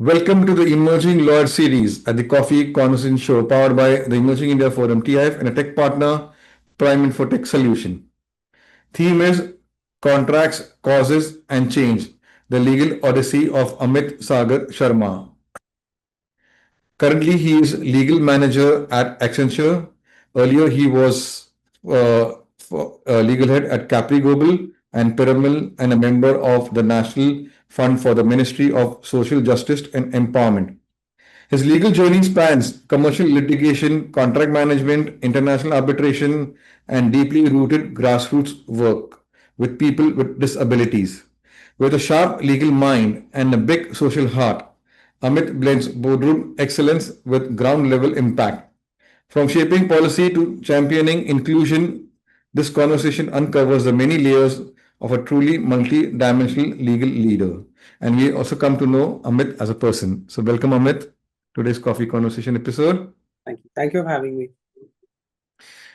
Welcome to the Emerging Lawyer series at the Coffee Conversation Show, powered by the Emerging India Forum TEIF and a tech partner, Prime Infotech Solution. Theme is Contracts, Causes and Change, the Legal Odyssey of Amit Sagar Sharma. Currently, he is legal manager at Accenture. Earlier, he was legal head at Capri Global and Piramal and a member of the National Fund for the Ministry of Social Justice and Empowerment. His legal journey spans commercial litigation, contract management, international arbitration, and deeply rooted grassroots work with people with disabilities. With a sharp legal mind and a big social heart, Amit blends boardroom excellence with ground level impact. From shaping policy to championing inclusion, this conversation uncovers the many layers of a truly multi-dimensional legal leader. And we also come to know Amit as a person. So welcome Amit, today's Coffee Conversation episode. Thank you. Thank you for having me.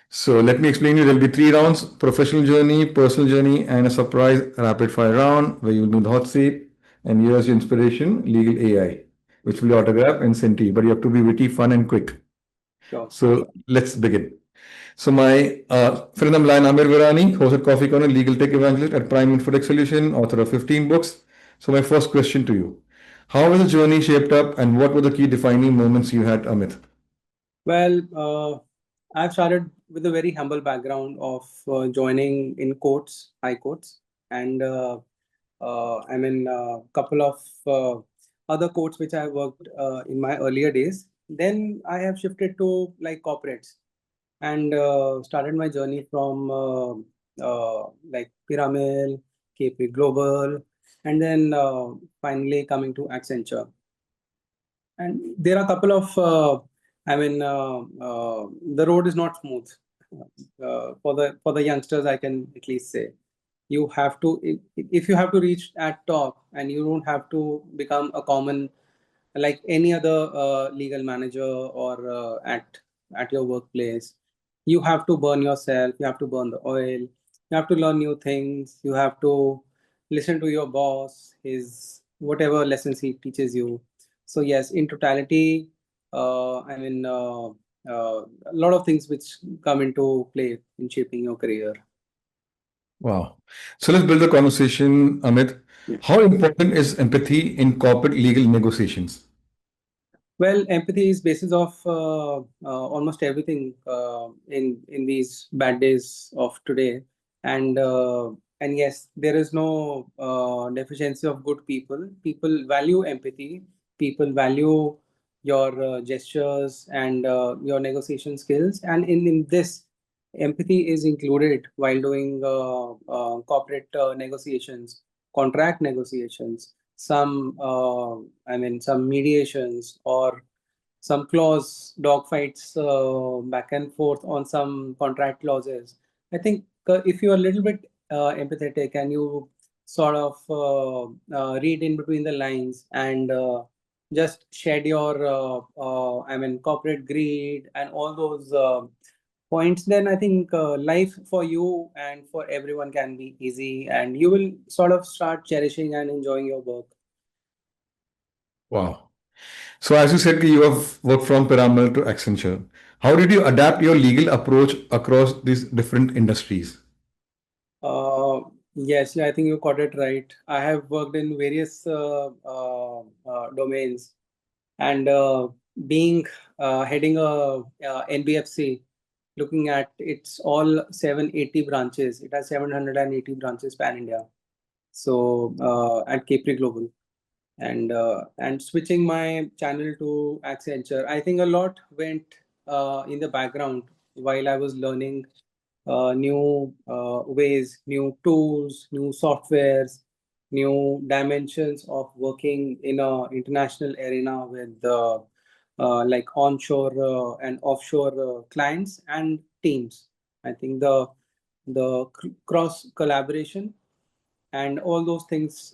So let me explain you. There'll be 3 rounds: professional journey, personal journey, and a surprise rapid fire round where you'll do the hot seat. And here's your inspiration, legal AI, which will be autographed and sent to you. But you have to be witty, fun, and quick. Sure. So let's begin. So my friend of mine, Amir Virani, host at Coffee Corner, legal tech evangelist at Prime Infotech Solution, author of 15 books. So my first question to you: how was the journey shaped up, and what were the key defining moments you had, Amit? Well, I've started with a very humble background of joining in courts, high courts, and I'm in a couple of other courts which I worked in my earlier days. Then I have shifted to like corporates and started my journey from like Piramal, Capri Global, and then finally coming to Accenture. And there are a couple of the road is not smooth for the youngsters. I can at least say you have to if you have to reach at top, and you don't have to become a common like any other legal manager or at your workplace. You have to burn yourself. You have to burn the oil. You have to learn new things. You have to listen to your boss, his whatever lessons he teaches you. So yes, in totality, a lot of things which come into play in shaping your career. Wow. So let's build the conversation, Amit. Yeah. How important is empathy in corporate legal negotiations? Well, empathy is basis of almost everything in these bad days of today, and yes, there is no deficiency of good people. People value empathy. People value your gestures and your negotiation skills, and in this, empathy is included while doing corporate negotiations, contract negotiations, some mediations or some clause dogfights back and forth on some contract clauses. I think if you are a little bit empathetic and you sort of read in between the lines and just shed your corporate greed and all those points, then I think life for you and for everyone can be easy, and you will sort of start cherishing and enjoying your work. Wow. So as you said, you have worked from Piramal to Accenture. How did you adapt your legal approach across these different industries? Yes, I think you got it right. I have worked in various domains, and being heading a NBFC, looking at its all 780 branches. It has 780 branches pan India. So at Capri Global, and switching my channel to Accenture, I think a lot went in the background while I was learning new ways, new tools, new softwares, new dimensions of working in a international arena with like onshore and offshore clients and teams. I think the cross collaboration and all those things.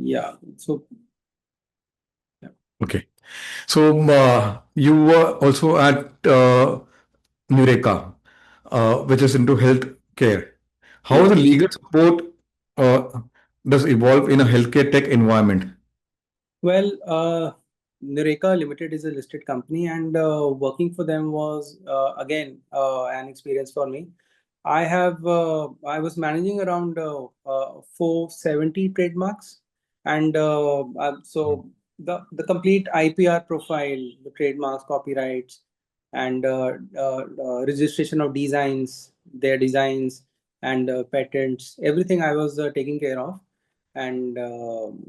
Yeah. So yeah. Okay. So you were also at Nureka, which is into health care. How is Yes. the legal support uh, does evolve in a healthcare tech environment? Well, Nureka Limited is a listed company, and working for them was again an experience for me. I was managing around 470 trademarks, and so the complete IPR profile, the trademarks, copyrights, and registration of designs, their designs, and patents, everything I was taking care of. And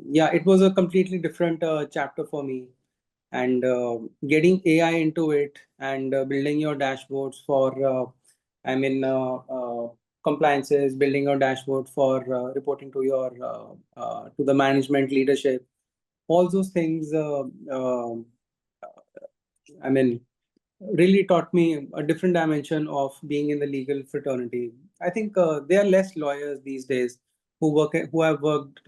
yeah, it was a completely different chapter for me. And getting AI into it, and building your dashboards for I mean compliances, building your dashboard for reporting to your to the management leadership, all those things I mean really taught me a different dimension of being in the legal fraternity. I think there are less lawyers these days who have worked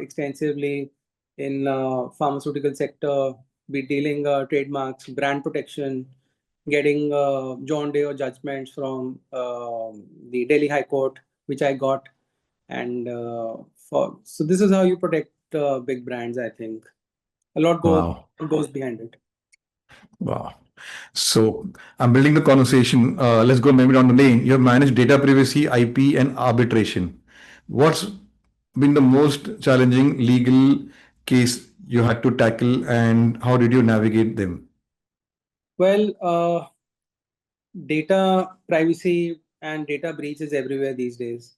extensively in pharmaceutical sector, be dealing trademarks, brand protection, getting John Day judgments from the Delhi High Court, which I got, and so this is how you protect big brands. I think a lot Wow. goes behind it. Wow. So I'm building the conversation. Let's go maybe down the lane. You have managed data privacy, IP, and arbitration. What's been the most challenging legal case you had to tackle, and how did you navigate them? Well, data privacy and data breach is everywhere these days.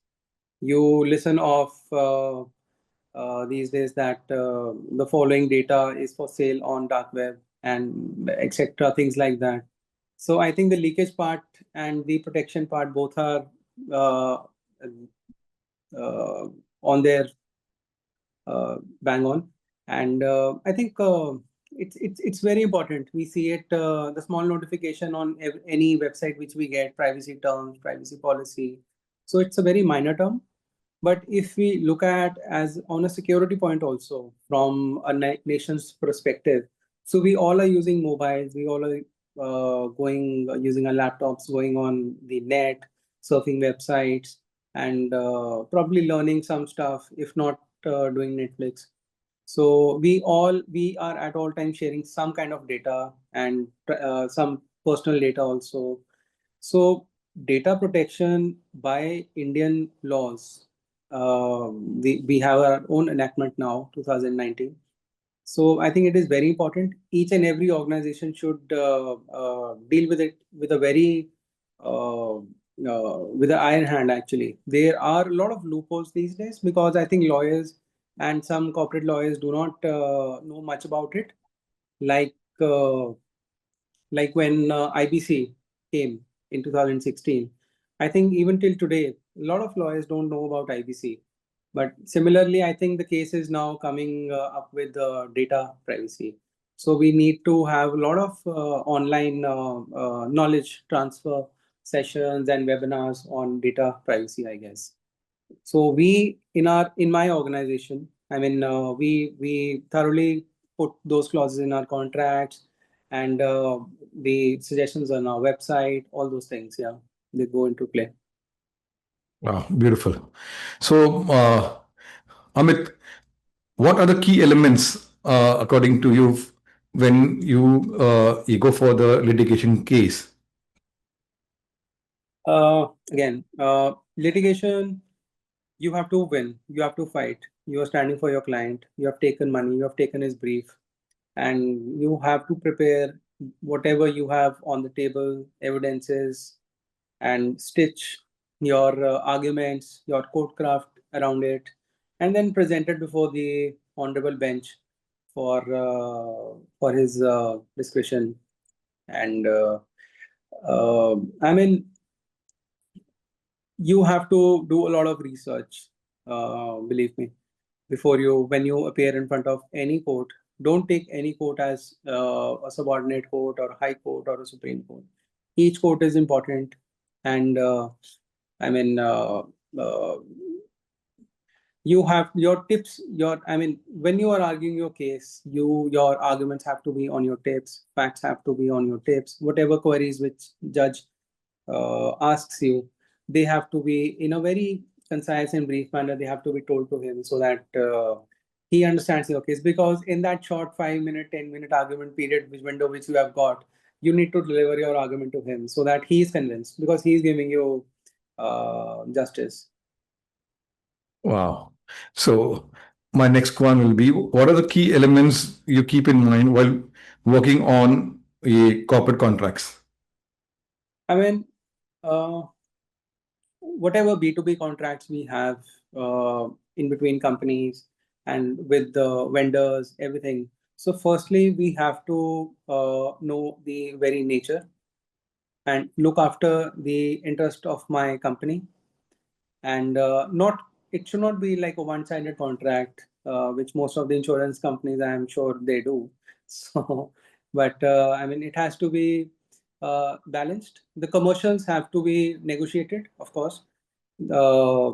You listen of these days that the following data is for sale on dark web and etc. Things like that. So I think the leakage part and the protection part both are uh, on their bang on. And I think it's very important. We see it, the small notification on any website which we get, privacy terms, privacy policy. So it's a very minor term. But if we look at as on a security point also from a nation's perspective, so we all are using mobiles, we all are going using our laptops, going on the net, surfing websites, and probably learning some stuff, if not doing Netflix. So we are at all times sharing some kind of data and some personal data also. So data protection by Indian laws, we have our own enactment now, 2019. So I think it is very important. Each and every organization should deal with it with a very with an iron hand. Actually, there are a lot of loopholes these days because I think lawyers and some corporate lawyers do not know much about it. Like uh, like when IBC came in 2016, I think even till today, a lot of lawyers don't know about IBC. But similarly, I think the case is now coming up with data privacy. So we need to have a lot of online knowledge transfer sessions and webinars on data privacy, I guess. So we in my organization, I mean, we thoroughly put those clauses in our contracts, and the suggestions on our website, all those things. Yeah, they go into play. Wow, beautiful. So, Amit, what are the key elements, according to you, when you go for the litigation case? Again, litigation, you have to win, you have to fight. You are standing for your client. You have taken money. You have taken his brief, and you have to prepare whatever you have on the table, evidences, and stitch your arguments, your court craft around it, and then present it before the honorable bench for his discretion. And I mean, you have to do a lot of research. Believe me, before you when you appear in front of any court, don't take any court as a subordinate court or a high court or a supreme court. Each court is important, and I mean, uh, you have your tips. Your I mean, when you are arguing your case, your arguments have to be on your tips. Facts have to be on your tips. Whatever queries which judge asks you, they have to be in a very concise and brief manner. They have to be told to him so that he understands your case. Because in that short 5 minute, 10 minute argument period, which window which you have got, you need to deliver your argument to him so that he is convinced, because he is giving you justice. Wow. So my next one will be, what are the key elements you keep in mind while working on a corporate contracts? I mean, uh, whatever B2B contracts we have in between companies and with the vendors, everything. So firstly, we have to know the very nature and look after the interest of my company, and not it should not be like a one-sided contract, which most of the insurance companies, I am sure, they do. So, but I mean, it has to be balanced. The commercials have to be negotiated, of course. uh,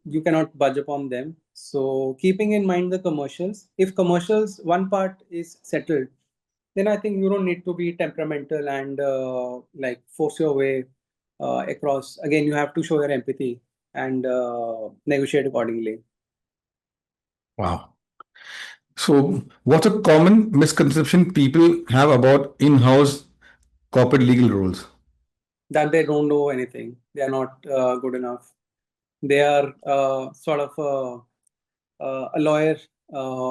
you cannot budge upon them. So keeping in mind the commercials, if commercials one part is settled, then I think you don't need to be temperamental and like force your way across. Again, you have to show your empathy and negotiate accordingly. Wow. So what's a common misconception people have about in-house corporate legal roles? That they don't know anything, they are not good enough. They are sort of a lawyer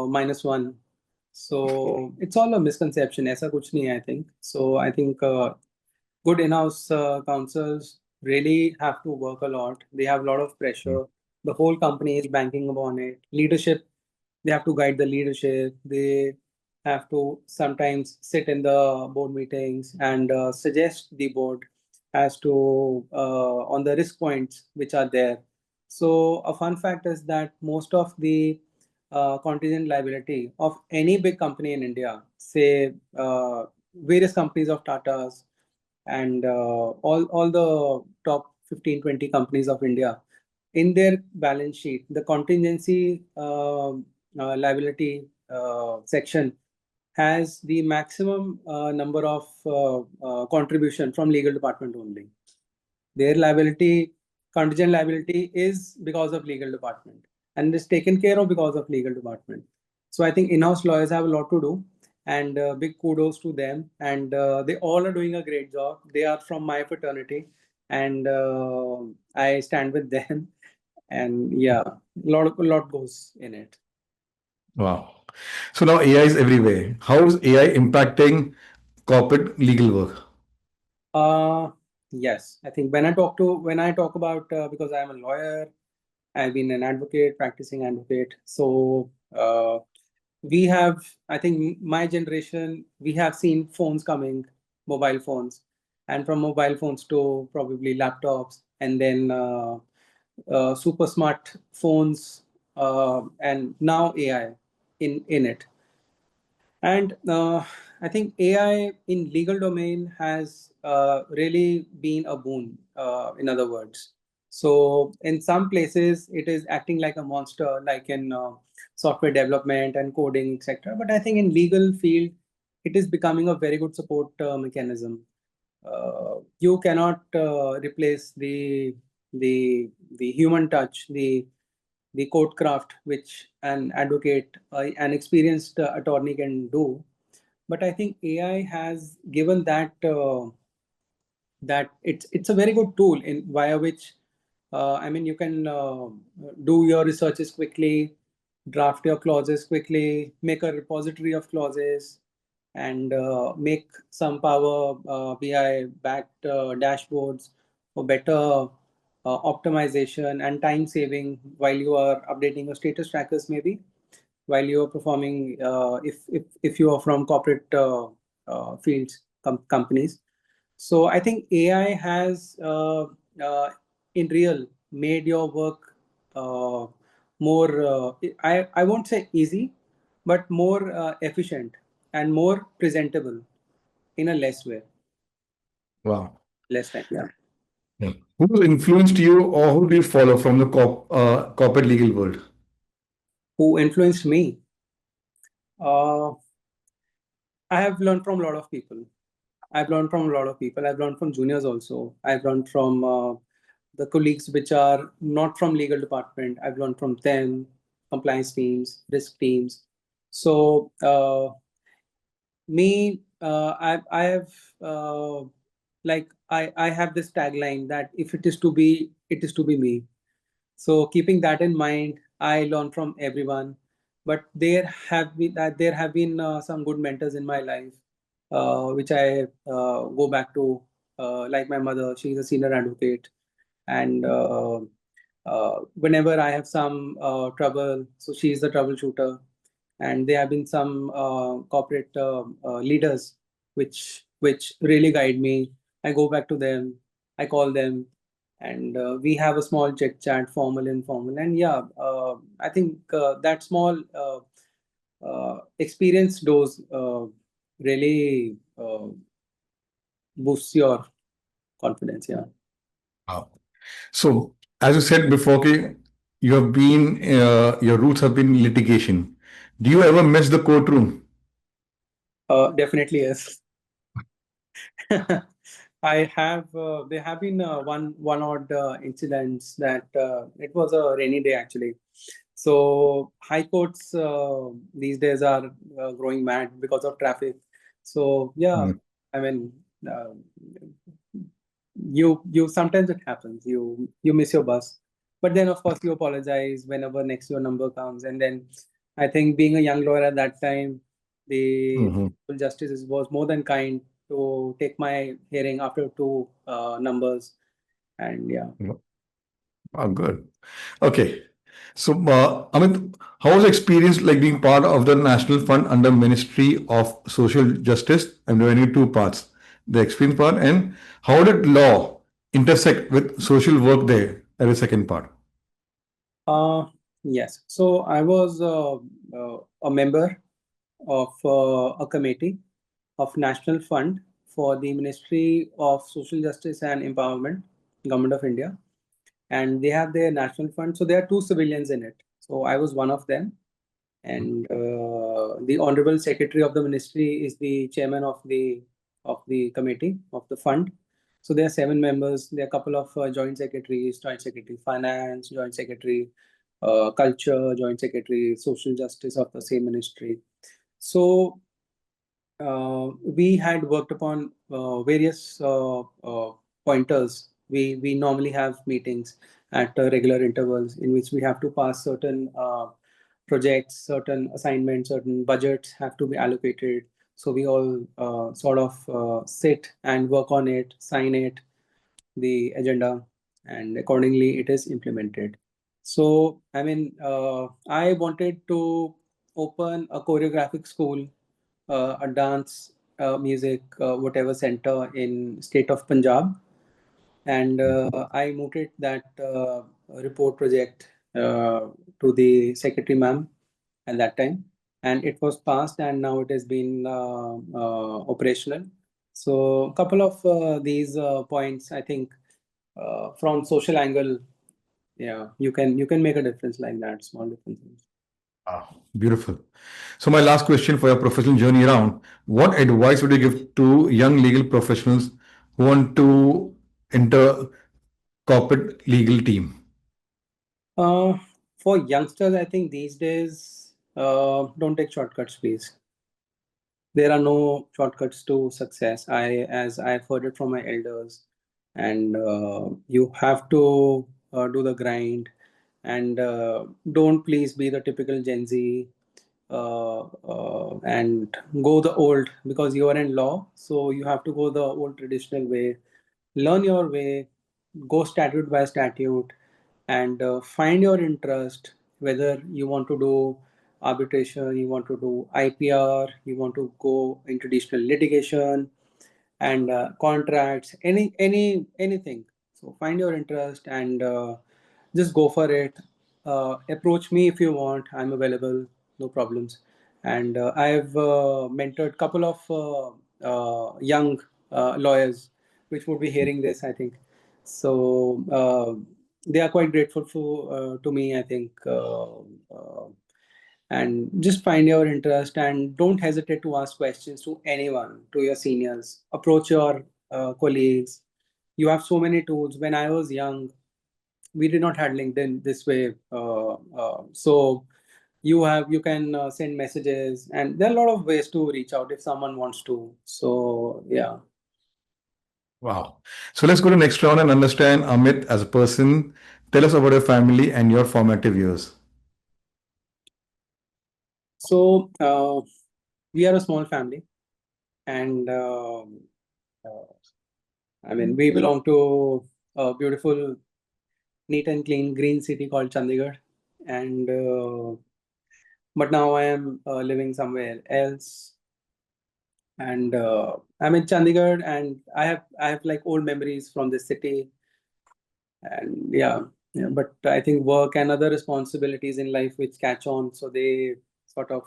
minus one. So it's all a misconception. ऐसा कुछ नहीं है, I think. So I think good in-house counsels really have to work a lot. They have a lot of pressure. The whole company is banking upon it. Leadership, they have to guide the leadership. They have to sometimes sit in the board meetings and suggest the board as to on the risk points which are there. So a fun fact is that most of the contingent liability of any big company in India, say various companies of Tata's, and all the top 15, 20 companies of India, in their balance sheet, the contingency liability section has the maximum number of contribution from legal department only. Their liability, contingent liability, is because of legal department and is taken care of because of legal department. So I think in-house lawyers have a lot to do, and big kudos to them. And they all are doing a great job. They are from my fraternity, and I stand with them. And yeah, a lot goes in it. Wow. So now AI is everywhere. How is AI impacting corporate legal work? Uh, yes, I think when I talk about because I'm a lawyer, I've been an advocate, practicing advocate. So we have, I think my generation, we have seen phones coming, mobile phones, and from mobile phones to probably laptops, and then super smart phones, and now AI in it. And I think AI in legal domain has really been a boon, in other words. So in some places, it is acting like a monster, like in software development and coding, etc. But I think in legal field, it is becoming a very good support mechanism. You cannot replace the human touch, the court craft which an advocate, an experienced attorney can do. But I think AI has given that it's a very good tool in via which I mean, you can do your researches quickly, draft your clauses quickly, make a repository of clauses, and make some Power BI backed dashboards for better optimization and time saving while you are updating your status trackers, maybe while you are performing, if you are from corporate fields, companies. So I think AI has in real made your work uh, more, I won't say easy, but more efficient and more presentable in a less way, Wow. less time. Yeah. Yeah. Who influenced you or who do you follow from the corporate legal world? Who influenced me? Uh, I have learned from a lot of people. I've learned from a lot of people. I've learned from juniors also. I've learned from the colleagues which are not from legal department, I've learned from them, compliance teams, risk teams. So I have I have this tagline that if it is to be, it is to be me. So keeping that in mind, I learn from everyone. But there have been some good mentors in my life, which I go back to, like my mother. She's a senior advocate, and whenever I have some trouble, so she's the troubleshooter. And there have been some corporate leaders which really guide me. I go back to them, I call them, and we have a small chit chat, formal, informal, and yeah, I think that small experience dose really boosts your confidence. Yeah. Wow. So, as you said before, okay, your roots have been litigation. Do you ever miss the courtroom? Definitely yes. I have. There have been one odd incidents that it was a rainy day actually. So high courts these days are growing mad because of traffic. So yeah, Hmm. I mean, uh, you sometimes it happens. You miss your bus, but then of course you apologize whenever next your number comes. And then I think being a young lawyer at that time, the Mhm. justice was more than kind to take my hearing after two numbers. And yeah. Oh, good. Okay. So, Amit, how was the experience like being part of the National Fund under Ministry of Social Justice? I'm doing two parts, the experience part and how did law intersect with social work there as a second part? Uh, yes. So I was a member of a committee of National Fund for the Ministry of Social Justice and Empowerment, Government of India, and they have their national fund. So there are two civilians in it. So I was one of them, and the Honorable Secretary of the Ministry is the chairman of the committee of the fund. So there are seven members. There are a couple of joint secretary finance, joint secretary culture, joint secretary social justice of the same ministry. So we had worked upon various pointers. We normally have meetings at regular intervals in which we have to pass certain projects, certain assignments, certain budgets have to be allocated. So we all sort of sit and work on it, sign it, the agenda, and accordingly it is implemented. So I mean, I wanted to open a choreographic school, a dance, music, whatever center in state of Punjab, and I mooted that report project to the secretary ma'am at that time, and it was passed, and now it has been operational. So a couple of these points, I think, from social angle, yeah, you can make a difference like that, small differences. Ah, beautiful. So, my last question for your professional journey around what advice would you give to young legal professionals who want to enter corporate legal team? Uh, for youngsters, I think these days, don't take shortcuts, please. There are no shortcuts to success. As I've heard it from my elders, and you have to do the grind, and don't please be the typical Gen Z, and go the old, because you are in law, so you have to go the old traditional way, learn your way, go statute by statute, and find your interest, whether you want to do arbitration, you want to do IPR, you want to go into traditional litigation and contracts, anything. So find your interest and just go for it. Approach me if you want. I'm available, no problems. And I've mentored couple of young lawyers, which would be hearing this, I think. So they are quite grateful for to me, I think. And just find your interest and don't hesitate to ask questions to anyone, to your seniors. Approach your colleagues. You have so many tools. When I was young, we did not have LinkedIn this way. So you can send messages, and there are a lot of ways to reach out if someone wants to. So yeah. Wow. So let's go to next round and understand Amit as a person. Tell us about your family and your formative years. So we are a small family, and uh, I mean, we belong to a beautiful, neat and clean green city called Chandigarh, and but now I am living somewhere else, and I'm in Chandigarh, and I have like old memories from this city, and yeah. But I think work and other responsibilities in life which catch on, so they sort of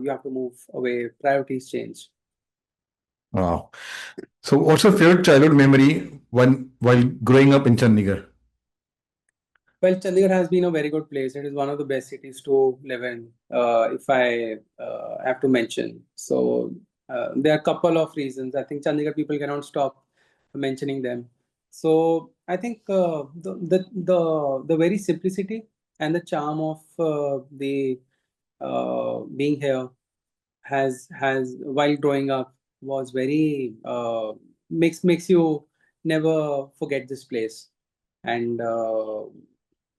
you have to move away. Priorities change. Wow. So what's your favorite childhood memory while growing up in Chandigarh? Well, Chandigarh has been a very good place. It is one of the best cities to live in, if I have to mention. So there are a couple of reasons. I think Chandigarh people cannot stop mentioning them. So I think the very simplicity and the charm of the being here has while growing up was very makes you never forget this place. And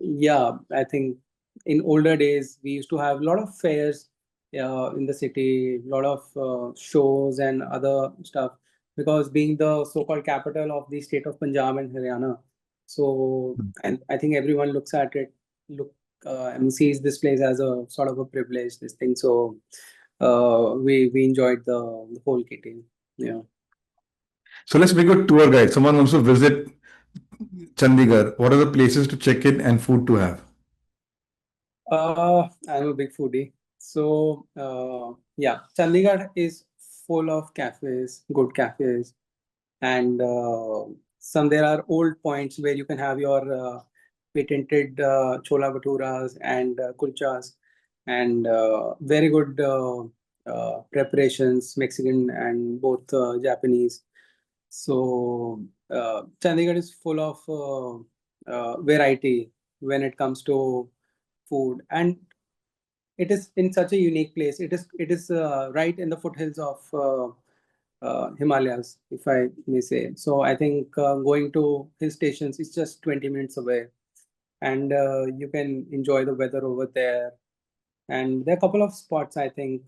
yeah, I think in older days we used to have a lot of fairs in the city, a lot of shows and other stuff, because being the so-called capital of the state of Punjab and Haryana. So, and I think everyone looks at it, and sees this place as a sort of a privilege, this thing. So, we enjoyed the whole kitty. Yeah. So let's make a tour guide. Someone wants to visit Chandigarh. What are the places to check in and food to have? I'm a big foodie. So, yeah, Chandigarh is full of cafes, good cafes, and there are old points where you can have your patented chola bhaturas and kulchas, and very good preparations, Mexican and both Japanese. So, Chandigarh is full of variety when it comes to food, and it is in such a unique place. It is right in the foothills of Himalayas, if I may say. So I think going to hill stations is just 20 minutes away, and you can enjoy the weather over there. And there are a couple of spots, I think,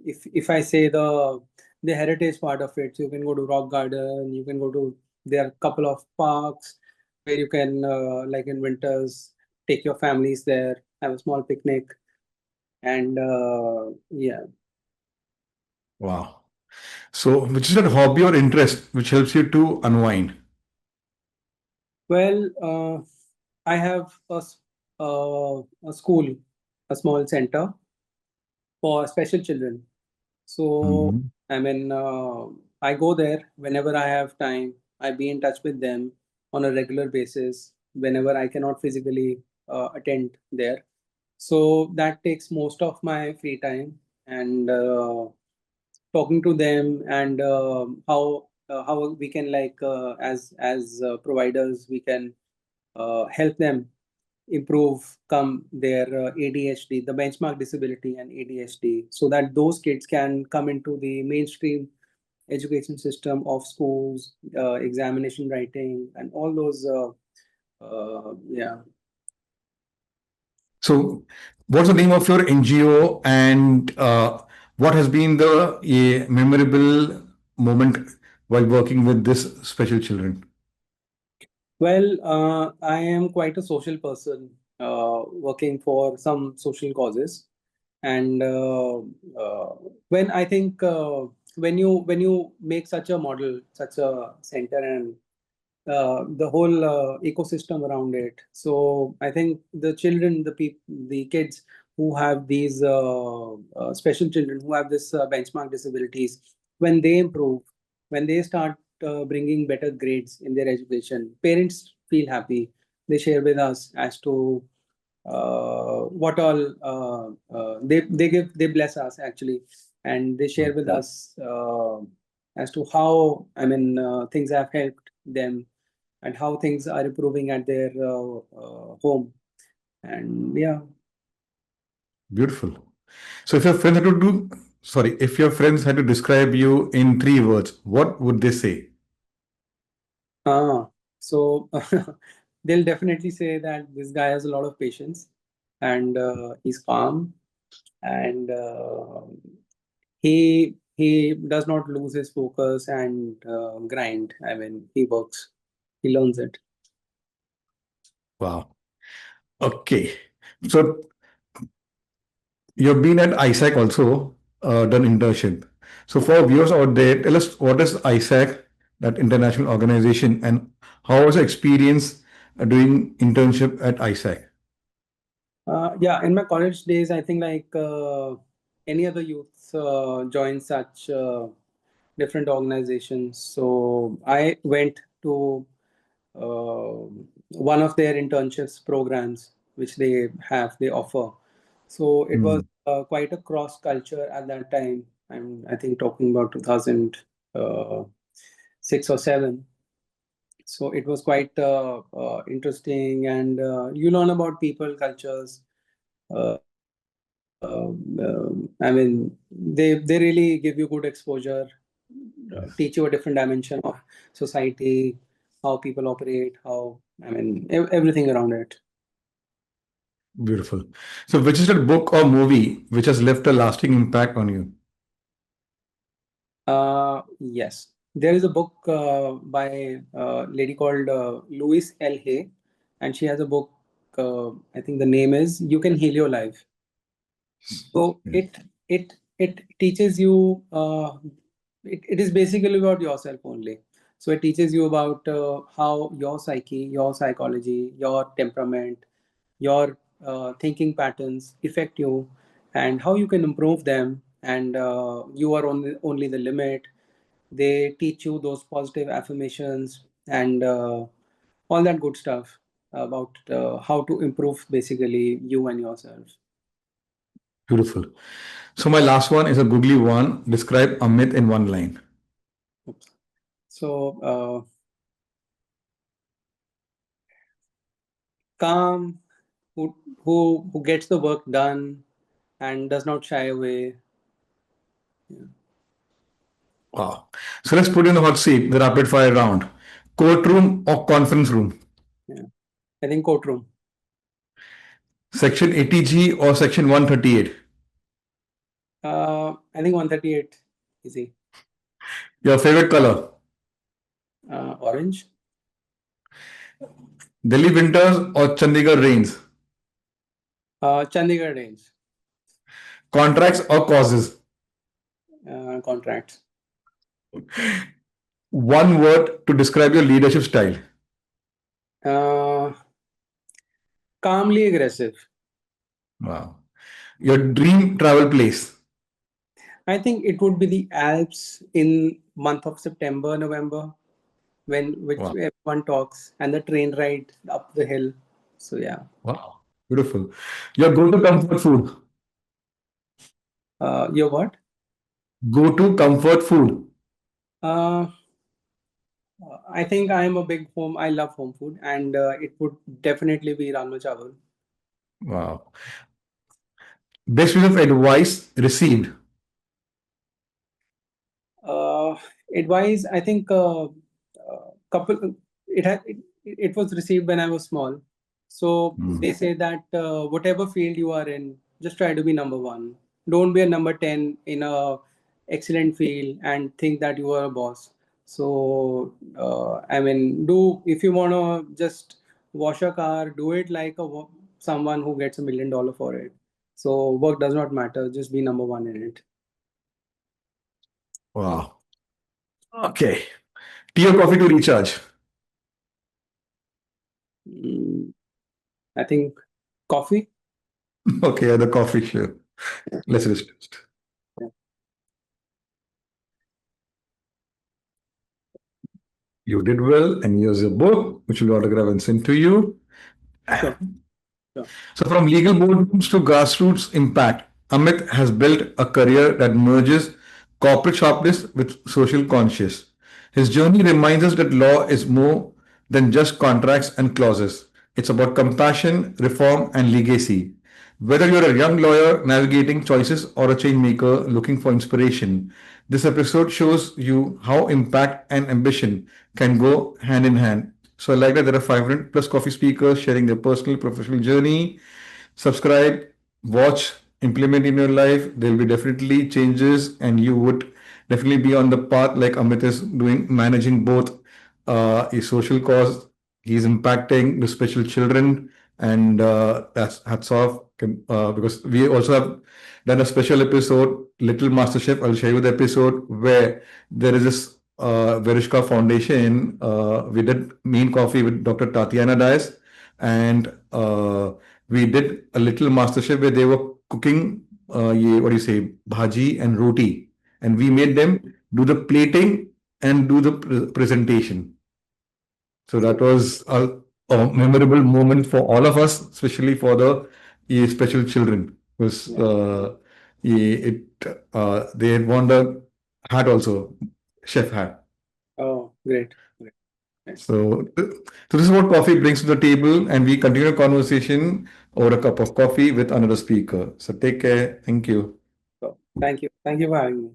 if I say the heritage part of it, you can go to Rock Garden, you can go to, there are a couple of parks where you can, like in winters, take your families there, have a small picnic, and yeah. Wow. So which is that hobby or interest which helps you to unwind? Well, I have a school, a small center for special children. So, Mhm. I mean, I go there whenever I have time. I be in touch with them on a regular basis whenever I cannot physically attend there. So that takes most of my free time, and talking to them, and how we can, like, as providers, we can help them improve come their ADHD, the benchmark disability and ADHD, so that those kids can come into the mainstream education system of schools, examination writing, and all those. Yeah. So what's the name of your NGO and what has been the memorable moment while working with this special children? Well, I am quite a social person, working for some social causes, and when I think when you make such a model, such a center, and the whole ecosystem around it. So I think the children, the kids who have these special children who have this benchmark disabilities, when they improve, when they start bringing better grades in their education, parents feel happy. They share with us as to what all they bless us actually, and they share with us as to how, I mean, things have helped them. and how things are improving at their home. And yeah, Beautiful. So if your friends had to do, sorry, if your friends had to describe you in three words, what would they say? so they'll definitely say that this guy has a lot of patience, and he's calm, and he does not lose his focus and grind. I mean, he works, he learns it. Wow. Okay. So you've been at ISAC also, done internship. So for viewers out there, tell us what is ISAC, that international organization, and how was your experience doing internship at ISAC? Yeah, in my college days, I think like any other youth join such different organizations. So I went to uh, one of their internships programs, which they offer. So it was Hmm. quite a cross culture at that time. I think talking about 2006 or 7. So it was quite interesting, and you learn about people, cultures. I mean, they really give you good exposure, teach you a different dimension of society, how people operate, how I mean everything around it. Beautiful. So which is that book or movie which has left a lasting impact on you? Yes, there is a book by a lady called Louise L. Hay, and she has a book. I think the name is "You Can Heal Your Life." So Yeah. it teaches you. It is basically about yourself only. So it teaches you about how your psyche, your psychology, your temperament, your thinking patterns affect you, and how you can improve them. And you are only the limit. They teach you those positive affirmations and all that good stuff about how to improve basically you and yourself. Beautiful. So my last one is a googly one. Describe Amit in one line. Oops. So calm, who gets the work done and does not shy away. Yeah, Wow. So let's put in the hot seat, the rapid fire round. Courtroom or conference room? yeah. I think courtroom. Section 80G or section 138? I think 138 easy. Your favorite color? Orange. Delhi winters or Chandigarh rains? Chandigarh range. Contracts or causes? Contracts. One word to describe your leadership style. Uh, Calmly aggressive. Wow. Your dream travel place. I think it would be the Alps in month of September, November, when which Wow. everyone talks, and the train ride up the hill. So yeah. Wow. Beautiful. Your go-to comfort food. Your what? Go-to comfort food. Uh, I think I'm a big home. I love home food, and it would definitely be Rajma Chawal. Wow. Best piece of advice received. Uh, Advice, I think couple it was received when I was small. So Hmm. they say that whatever field you are in, just try to be number one. Don't be a number 10 in a excellent field and think that you are a boss. So I mean, do if you wanna just wash a car, do it like someone who gets $1 million for it. So work does not matter. Just be number one in it. Wow. Okay. Tea or coffee to recharge. Mm, I think coffee. Okay, the coffee show. Let's just. Yeah, You did well, and here's a book which will autograph and send to you. sure, sure. So, from legal boardrooms to grassroots impact, Amit has built a career that merges corporate sharpness with social conscience. His journey reminds us that law is more than just contracts and clauses. It's about compassion, reform, and legacy. Whether you're a young lawyer navigating choices or a change maker looking for inspiration, this episode shows you how impact and ambition can go hand in hand. So I like that there are 500 plus coffee speakers sharing their personal professional journey. Subscribe, watch, implement in your life. There'll be definitely changes, and you would definitely be on the path like Amit is doing, managing both a social cause. He's impacting the special children, and that's hats off because we also have done a special episode, Little Master Chef. I'll share you the episode where there is this Verishka Foundation. We did Mean Coffee with Dr. Tatiana Dias, and we did a little master chef where they were cooking what do you say, bhaji and roti, and we made them do the plating and do the presentation. So that was a memorable moment for all of us, especially for the special children, because Yeah. it they had won the hat also, chef hat. Oh, great. Great. Great. So this is what coffee brings to the table, and we continue a conversation over a cup of coffee with another speaker. So take care. Thank you. So, thank you. Thank you for having me.